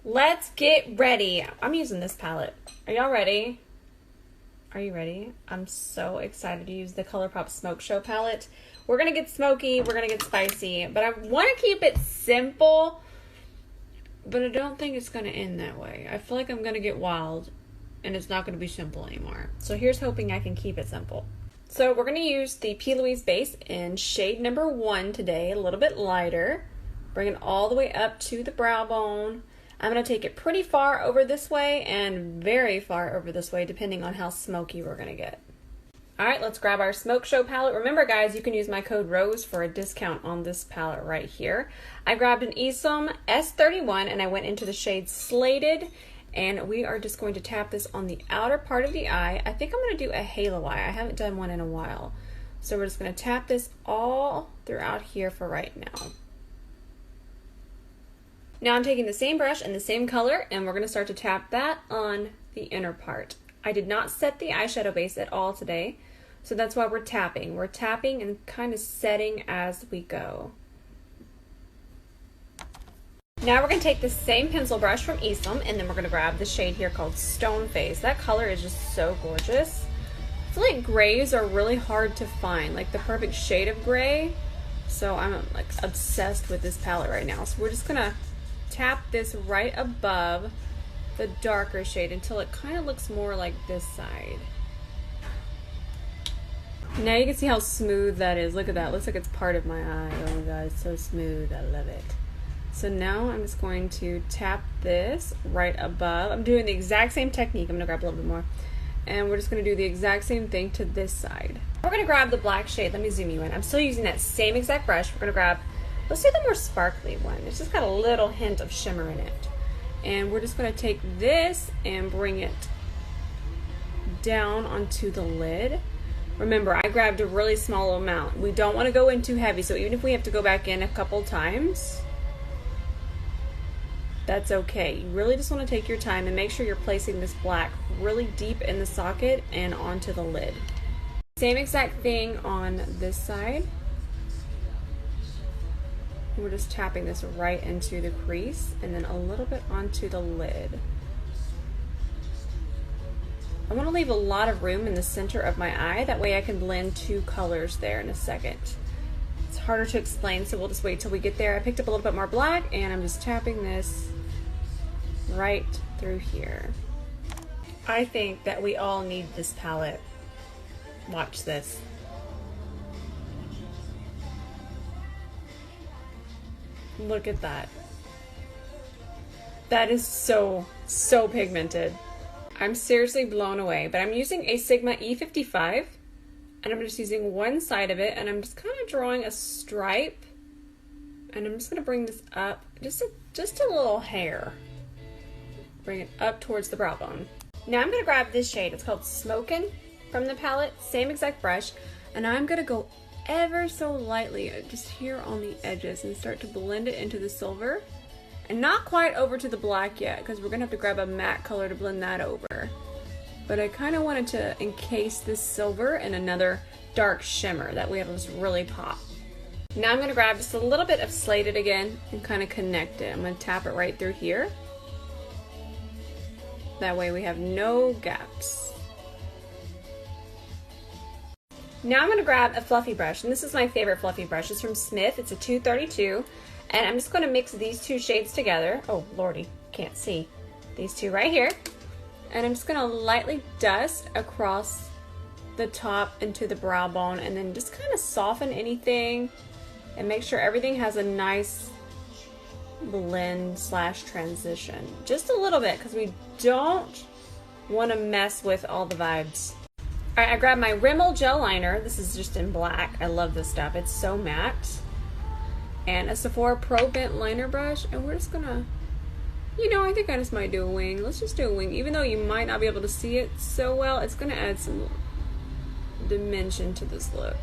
Let's get ready. I'm using this palette. Are y'all ready? Are you ready? I'm so excited to use the ColourPop Smoke Show palette. We're gonna get smoky, we're gonna get spicy, but I want to keep it simple, but I don't think it's gonna end that way. I feel like I'm gonna get wild and it's not gonna be simple anymore. So here's hoping I can keep it simple. So we're gonna use the P. Louise base in shade number 1 today, a little bit lighter. Bring it all the way up to the brow bone. I'm going to take it pretty far over this way and very far over this way, depending on how smoky we're going to get. All right, let's grab our Smoke Show palette. Remember, guys, you can use my code ROSE for a discount on this palette right here. I grabbed an Esom S31 and I went into the shade Slated, and we are just going to tap this on the outer part of the eye. I think I'm going to do a halo eye. I haven't done one in a while. So we're just going to tap this all throughout here for right now. Now I'm taking the same brush and the same color, and we're going to start to tap that on the inner part. I did not set the eyeshadow base at all today, so that's why we're tapping. We're tapping and kind of setting as we go. Now we're going to take the same pencil brush from Esom, and then we're going to grab the shade here called Stone Face. That color is just so gorgeous. I feel like grays are really hard to find, like the perfect shade of gray. So I'm like obsessed with this palette right now. So we're just going to tap this right above the darker shade until it kind of looks more like this side. Now you can see how smooth that is. Look at that. Looks like it's part of my eye. Oh my god, it's so smooth. I love it. So now I'm just going to tap this right above. I'm doing the exact same technique. I'm going to grab a little bit more. And we're just going to do the exact same thing to this side. We're going to grab the black shade. Let me zoom you in. I'm still using that same exact brush. We're going to grab, let's do the more sparkly one. It's just got a little hint of shimmer in it. And we're just going to take this and bring it down onto the lid. Remember, I grabbed a really small amount. We don't want to go in too heavy, so even if we have to go back in a couple times, that's okay. You really just want to take your time and make sure you're placing this black really deep in the socket and onto the lid. Same exact thing on this side. We're just tapping this right into the crease and then a little bit onto the lid. I want to leave a lot of room in the center of my eye. That way I can blend two colors there in a second. It's harder to explain, so we'll just wait till we get there. I picked up a little bit more black and I'm just tapping this right through here. I think that we all need this palette. Watch this. Look at that. That is so pigmented. I'm seriously blown away, but I'm using a Sigma E55 and I'm just using one side of it and I'm just kind of drawing a stripe, and I'm just going to bring this up just a little hair. Bring it up towards the brow bone. Now I'm going to grab this shade. It's called Smokin' from the palette, same exact brush, and I'm going to go ever so lightly just here on the edges and start to blend it into the silver, and not quite over to the black yet because we're gonna have to grab a matte color to blend that over, but I kind of wanted to encase this silver in another dark shimmer that way it'll just really pop. Now I'm gonna grab just a little bit of Slated again and kind of connect it. I'm gonna tap it right through here, that way we have no gaps. Now I'm going to grab a fluffy brush, and this is my favorite fluffy brush. It's from Smith. It's a 232, and I'm just going to mix these two shades together. Oh, lordy, can't see. These two right here. And I'm just going to lightly dust across the top into the brow bone, and then just kind of soften anything and make sure everything has a nice blend slash transition. Just a little bit, because we don't want to mess with all the vibes. Alright, I grabbed my Rimmel gel liner. This is just in black. I love this stuff. It's so matte. And a Sephora Pro Bent liner brush. And we're just gonna, you know, I think I just might do a wing. Let's just do a wing. Even though you might not be able to see it so well, it's gonna add some dimension to this look.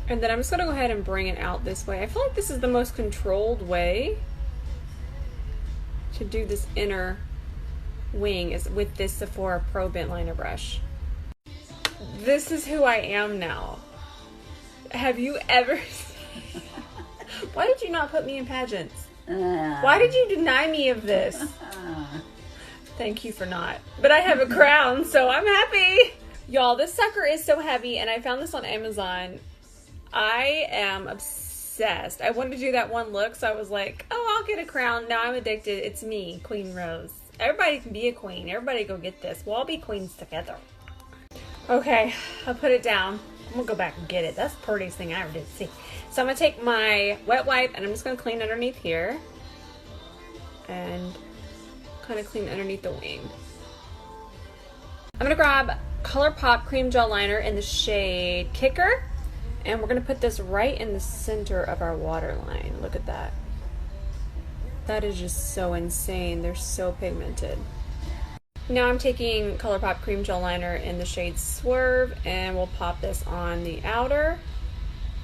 And then I'm just going to go ahead and bring it out this way. I feel like this is the most controlled way to do this inner wing is with this Sephora Pro Bent liner brush. This is who I am now. Have you ever... Why did you not put me in pageants? Why did you deny me of this? Thank you for not. But I have a crown, so I'm happy. Y'all, this sucker is so heavy, and I found this on Amazon. I am obsessed. I wanted to do that one look, so I was like, oh, I'll get a crown. Now I'm addicted. It's me, Queen Rose. Everybody can be a queen. Everybody go get this. We'll all be queens together. Okay, I'll put it down. I'm gonna go back and get it. That's the prettiest thing I ever did see. So I'm gonna take my wet wipe and I'm just gonna clean underneath here. And kind of clean underneath the wing. I'm gonna grab ColourPop Cream Gel Liner in the shade Kicker. And we're gonna put this right in the center of our waterline. Look at that. That is just so insane. They're so pigmented. Now I'm taking ColourPop Cream Gel Liner in the shade Swerve, and we'll pop this on the outer.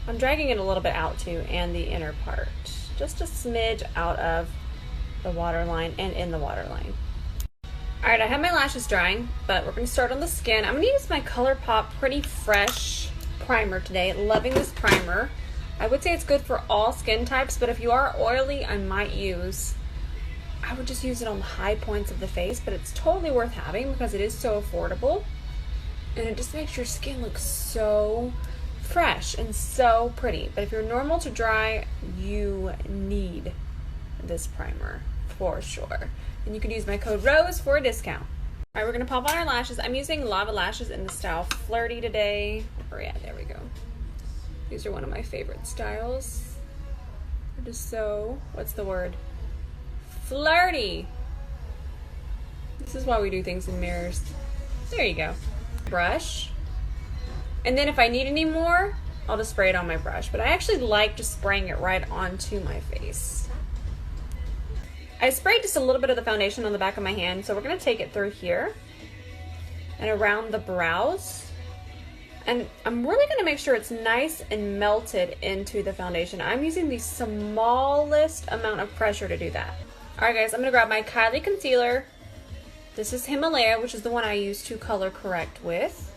I'm dragging it a little bit out too, and the inner part. Just a smidge out of the waterline and in the waterline. Alright, I have my lashes drying, but we're going to start on the skin. I'm going to use my ColourPop Pretty Fresh primer today. Loving this primer. I would say it's good for all skin types, but if you are oily, I would just use it on the high points of the face, but it's totally worth having because it is so affordable. And it just makes your skin look so fresh and so pretty. But if you're normal to dry, you need this primer for sure. And you can use my code ROSE for a discount. All right, we're gonna pop on our lashes. I'm using Lava Lashes in the style Flirty today. Oh yeah, there we go. These are one of my favorite styles. They're just so, what's the word? Flirty. This is why we do things in mirrors. There you go. Brush. And then if I need any more, I'll just spray it on my brush. But I actually like just spraying it right onto my face. I sprayed just a little bit of the foundation on the back of my hand, so we're gonna take it through here and around the brows. And I'm really gonna make sure it's nice and melted into the foundation. I'm using the smallest amount of pressure to do that. All right guys, I'm gonna grab my Kylie concealer. This is Himalaya, which is the one I use to color correct with.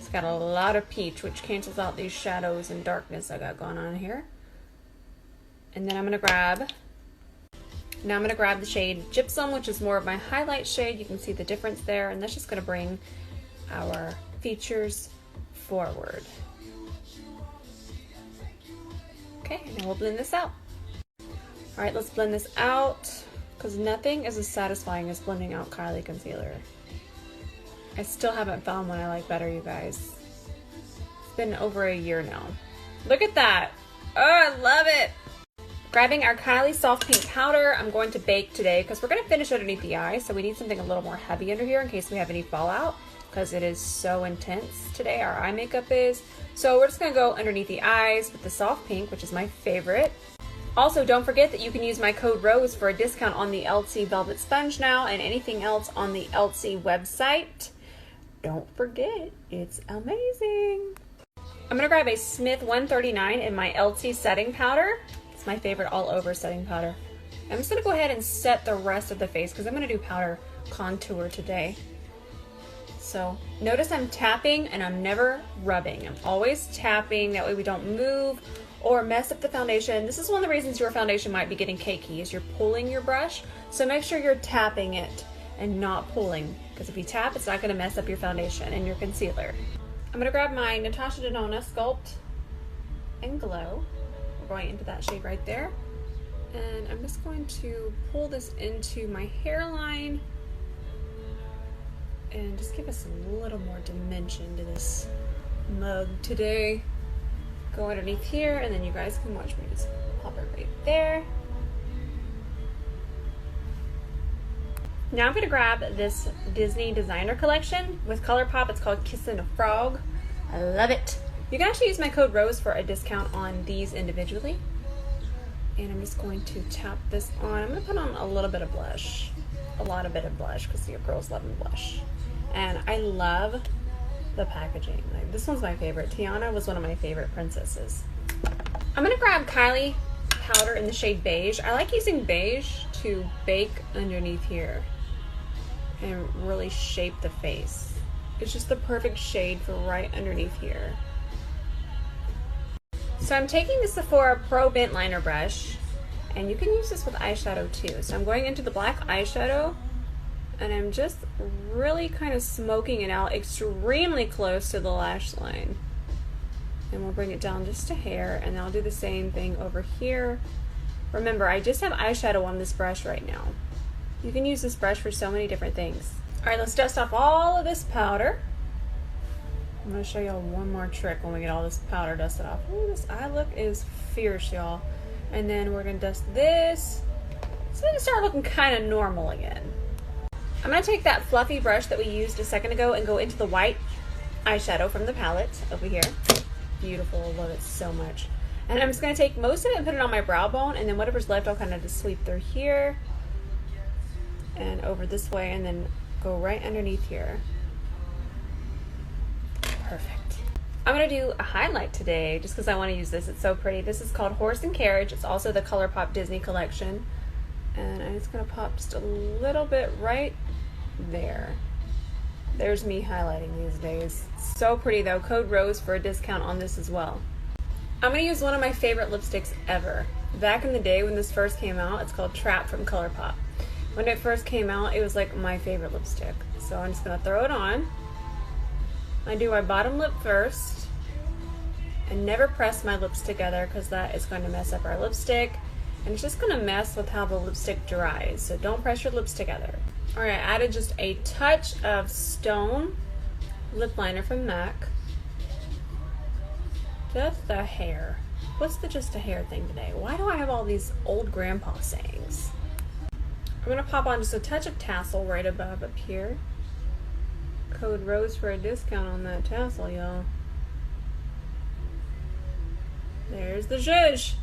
It's got a lot of peach, which cancels out these shadows and darkness I got going on here. And then I'm gonna grab the shade Gypsum, which is more of my highlight shade. You can see the difference there, and that's just gonna bring our features forward. Okay, and then we'll blend this out. All right, let's blend this out, because nothing is as satisfying as blending out Kylie concealer. I still haven't found one I like better, you guys. It's been over a year now. Look at that. Oh, I love it. Grabbing our Kylie Soft Pink Powder, I'm going to bake today because we're going to finish underneath the eye, so we need something a little more heavy under here in case we have any fallout, because it is so intense today, our eye makeup is. So we're just going to go underneath the eyes with the soft pink, which is my favorite. Also, don't forget that you can use my code ROSE for a discount on the LC Velvet Sponge now and anything else on the LC website. Don't forget, it's amazing. I'm going to grab a Smith 139 in my LC setting powder. It's my favorite all over setting powder. I'm just going to go ahead and set the rest of the face because I'm going to do powder contour today. So notice I'm tapping and I'm never rubbing. I'm always tapping, that way we don't move or mess up the foundation. This is one of the reasons your foundation might be getting cakey, is you're pulling your brush. So make sure you're tapping it and not pulling, because if you tap, it's not going to mess up your foundation and your concealer. I'm going to grab my Natasha Denona Sculpt and Glow. We're going into that shade right there. And I'm just going to pull this into my hairline and just give us a little more dimension to this mug today. Go underneath here, and then you guys can watch me just pop it right there. Now I'm going to grab this Disney Designer Collection with ColourPop. It's called Kissin' a Frog. I love it. You can actually use my code ROSE for a discount on these individually. And I'm just going to tap this on. I'm going to put on a little bit of blush. A lot of bit of blush, because your girls love blush. And I love the packaging. Like, this one's my favorite. Tiana was one of my favorite princesses. I'm going to grab Kylie powder in the shade Beige. I like using beige to bake underneath here and really shape the face. It's just the perfect shade for right underneath here. So I'm taking the Sephora Pro Bent Liner brush, and you can use this with eyeshadow too. So I'm going into the black eyeshadow, and I'm just really kind of smoking it out extremely close to the lash line. And we'll bring it down just a hair, and I'll do the same thing over here. Remember, I just have eyeshadow on this brush right now. You can use this brush for so many different things. All right, let's dust off all of this powder. I'm gonna show y'all one more trick when we get all this powder dusted off. Ooh, this eye look is fierce, y'all. And then we're gonna dust this, so we can start looking kind of normal again. I'm gonna take that fluffy brush that we used a second ago and go into the white eyeshadow from the palette over here. Beautiful, love it so much. And I'm just gonna take most of it and put it on my brow bone, and then whatever's left I'll kind of just sweep through here and over this way, and then go right underneath here. Perfect. I'm gonna do a highlight today just because I want to use this. It's so pretty. This is called Horse and Carriage. It's also the ColourPop Disney collection. And I'm just gonna pop just a little bit right there. There's me highlighting these days. So pretty though. Code ROSE for a discount on this as well. I'm gonna use one of my favorite lipsticks ever. Back in the day when this first came out, it's called Trap from ColourPop. When it first came out, it was like my favorite lipstick. So I'm just gonna throw it on. I do my bottom lip first, and never press my lips together because that is going to mess up our lipstick, and it's just going to mess with how the lipstick dries. So don't press your lips together. All right, I added just a touch of Stone lip liner from MAC. Just a hair. What's the just a hair thing today? Why do I have all these old grandpa sayings? I'm gonna pop on just a touch of tassel right above up here. Code ROSE for a discount on that tassel, y'all. There's the zhuzh.